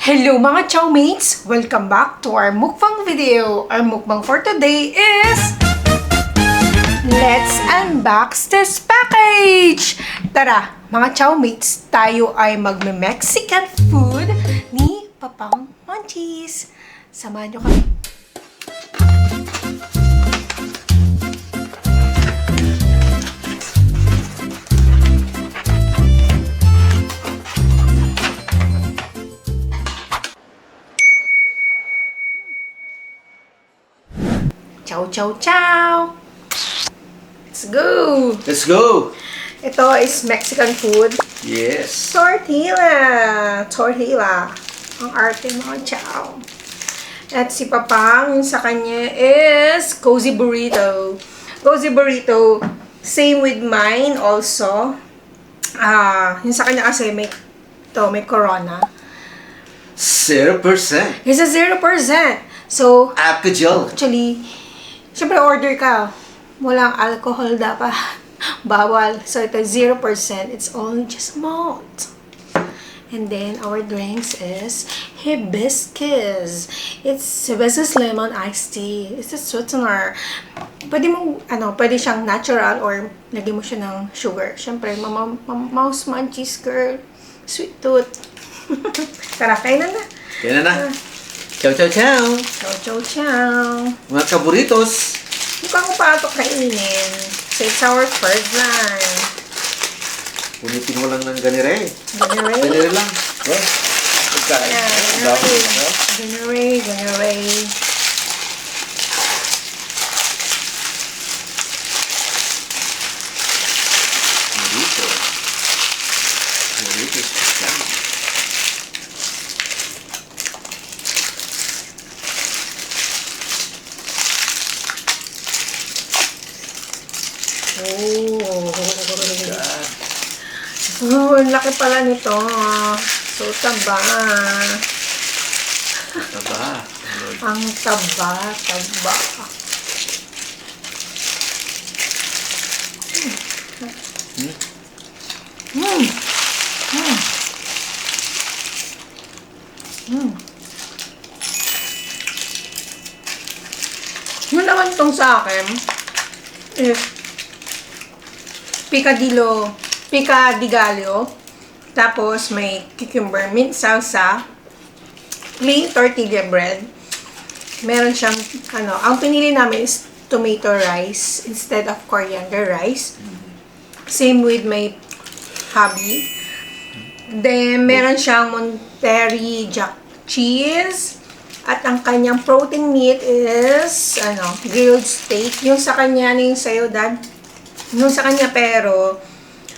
Hello mga chowmates! Welcome back to our mukbang video. Our mukbang for today is... Let's unbox this package! Tara, mga chowmates, tayo ay magme-Mexican food ni Papang Monchis. Samahan nyo kami. Chow, chow, chow! Let's go! Let's go! Ito is Mexican food. Yes. Tortilla! Tortilla. Ang arte mga chow. At si Papang, sa kanya is Cozy Burrito. Cozy Burrito, same with mine also. Yung sa kanya kasi may Corona. 0%. It's a 0%. So, Alcohol. actually, syempre order ka. Walang alcohol dapat. Bawal. So, ito 0%. It's only just malt. And then, our drinks is hibiscus. It's hibiscus lemon iced tea. It's a sweetener. Pwede mo, pwede siyang natural or lagyan mo siya ng sugar. Syempre, mouse munchies girl. Sweet tooth. Tara, kainan na. Kaya na. Chow, chow, chow. Chow, chow, chow. Mga kaburitos. Mukhang pa ito kainin. So, it's our first line. Punitin mo lang ng ganire. Ganire. Ganire lang. Oh. Pagkain. Ganire. Ganire. Burrito. Burritos. Oh, ang laki pala nito. So, taba. Taba. Ang taba. Yun naman itong sa akin is picadillo, tapos may cucumber, mint salsa, plain tortilla bread. Meron siyang, ang pinili namin is tomato rice instead of coriander rice. Same with my hubby. Then, meron siyang Monterey Jack cheese. At ang kanyang protein meat is, grilled steak. Yung sa kanya, yung sa'yo, Dad. Yung sa kanya, pero,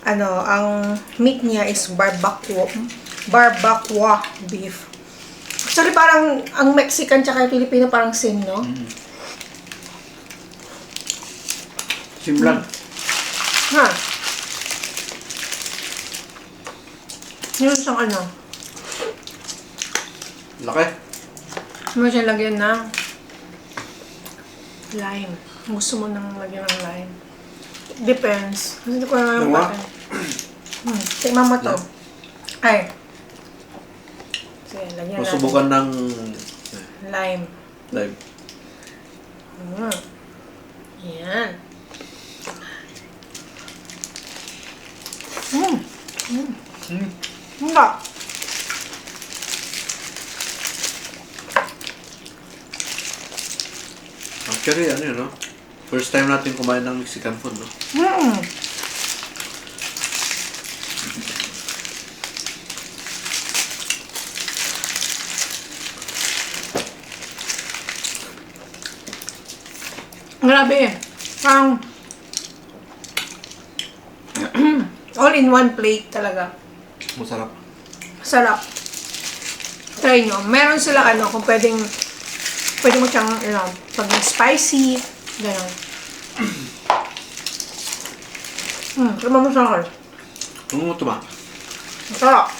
ang meat niya is barbacoa beef. Actually, parang, ang Mexican tsaka yung Pilipino parang same, no? Simlang. Ha? Yun siyang Laki. mo siya lagyan ng lime. Gusto mo nang lagyan ng lime. Depends. Hindi ko naman Diba? Tingnan mo to. Ay. Sige, lagyan natin. Masubukan ng Lime. live. Yan. Nga. Actually, yun, no? First time natin kumain ng Mexican food, no? Grabe. Parang all in one plate talaga. Masarap. Sarap. Try nyo. Meron sila kung pwede mo siyang, pag spicy, gano'n. Tama mo sa akin. Ano mo ito ba? Masarap.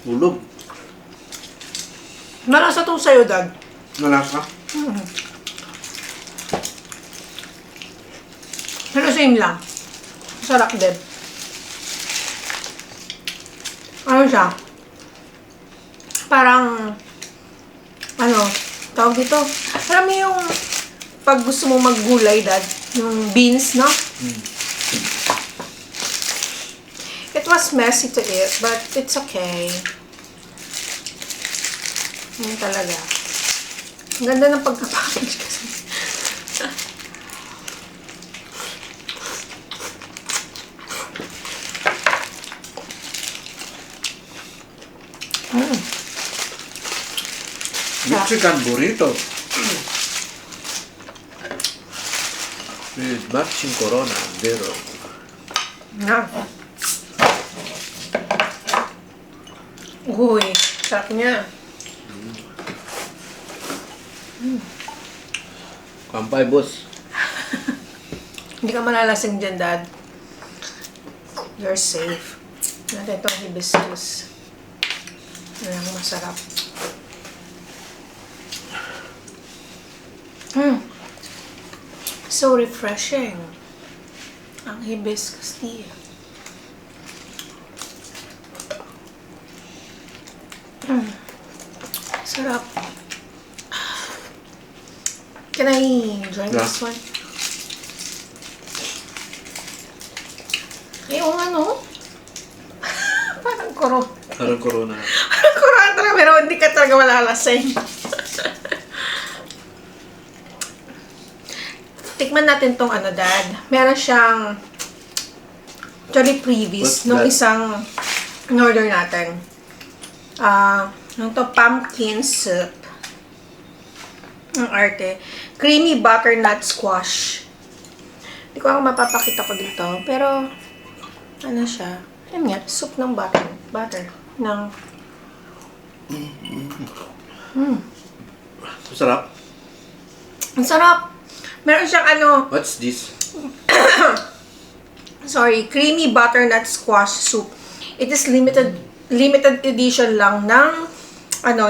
Ulog. Nalasa to sa'yo, Dad. Nalasa? same lang. Sarap din. Ano siya? Parang, ano, tawag dito. Alam mo yung, pag gusto mo maggulay, Dad, yung beans, no? It was messy to eat, but it's okay. Yan talaga. Ang ganda ng pagka-package kasi. Mexican burrito. With matching Corona, zero. Na. Uy, sarap niya. Kampay, boss. Hindi ka malalasing dyan, Dad. You're safe. Natin itong hibiscus. Yan ang masarap. So refreshing. Ang hibiscus tea. Sarap. Can I join this one? Yung ano? Parang corona. Parang Corona. Parang corona talaga, pero hindi ka talaga malalasing. Tikman natin tong ano, Dad. Meron siyang actually previous What's nung that? isang in-order natin. Nung to pumpkin soup. Ang arte. Creamy butternut squash. Hindi ko ang mapapakita ko dito. Pero, ano siya? Yan nga, soup ng butter. Ng, Masarap. ang sarap! Meron siyang ano, What's this? sorry, creamy butternut squash soup. It is limited edition lang ng, ano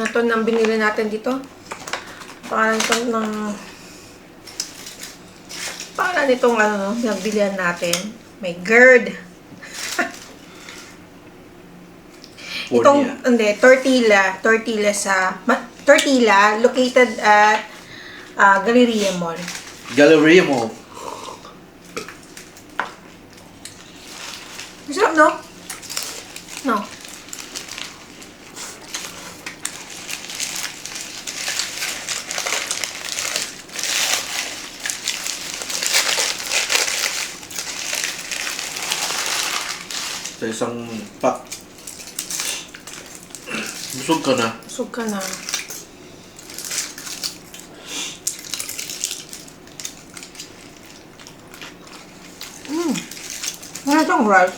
to, nang binili natin dito. Pangalan nitong, nagbilihan natin. May GERD. Itong, hindi, tortilla located at Galleria Mall. Galleria Mall. Masarap, no? No. Sa isang pack. Busog ka na. Busog ka na. Ano itong rice?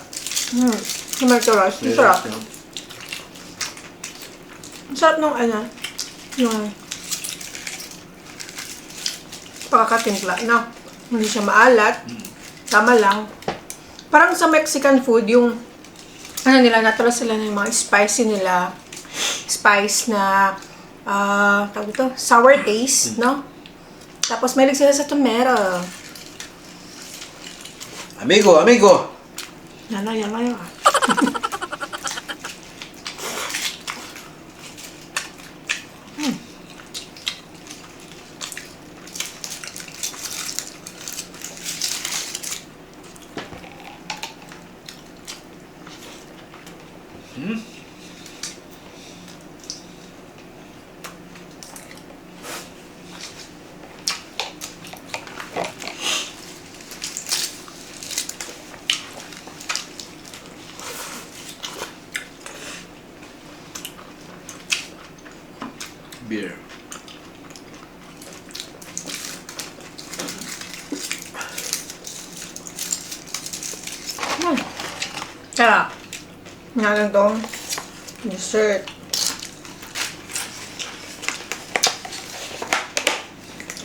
Tomato rice. Ang sarap. Ang sarap nung yung pagkakatimpla. No? Hindi siya maalat. Tama lang. Parang sa Mexican food, yung natural sila ng mga spicy nila. Spice na tawag ito, sour taste, no? Tapos mahilig sila sa tomato. Amigo! Yan na. Beer. Sarap. Nga tong dessert.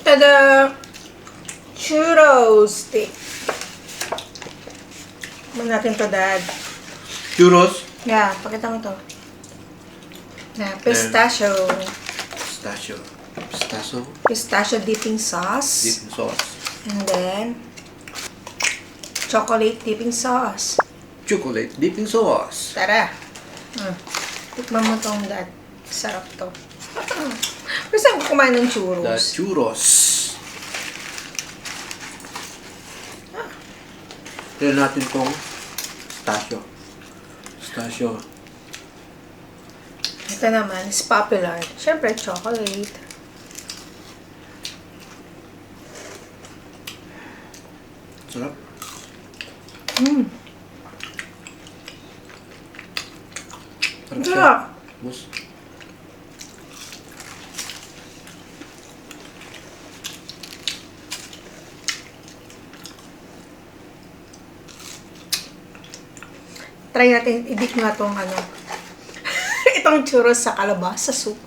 Tada! Churros stick. Tignan natin to, Dad. Churros. Yeah, pakita mo to. Yeah, pistachio. Pistachio. Pistachio dipping sauce. Dipping sauce. And then, chocolate dipping sauce. Chocolate dipping sauce. Tara. Tikman mo tong that. Sarap to. Pero saan ko kumain ng The churros? churros. Tignan natin tong pistachio. Pistachio. Ito naman is popular. Siyempre, chocolate. Sarap. Sarap siya. Sarap. Bus. Try natin, i-dip nga tong ano. Itong churros sa kalabasa soup.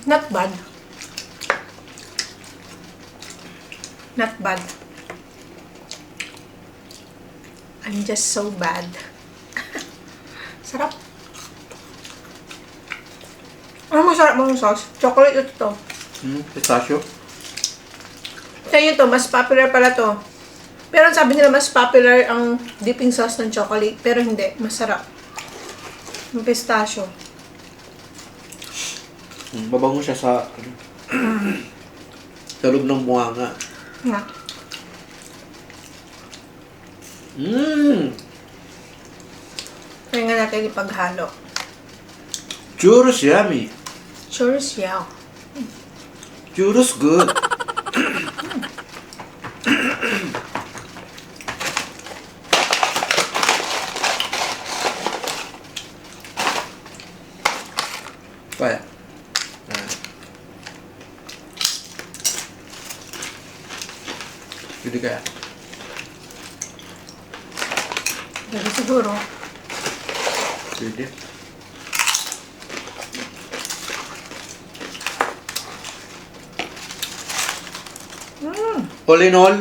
Not bad. Not bad. I'm just so bad. Sarap. Ano masarap mong sauce? Chocolate ito. Pistachio. Kaya yun to, mas popular pala to. Pero sabi nila mas popular ang dipping sauce ng chocolate. Pero hindi, masarap. Yung pistachio. Babango siya sa sa loob ng buwanga. Nga. Kaya nga natin ipaghalo. Churros yummy. Churros, yeah. Churros good. Kaya. Hindi kaya. Gabi siguro. Pwede. All in all,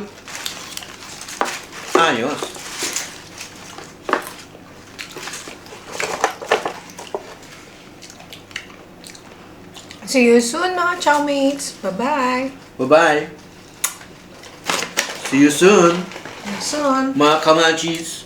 ayos. See you soon, mga chowmates. Bye-bye. Bye-bye. See you soon, See you soon. mga kamachis.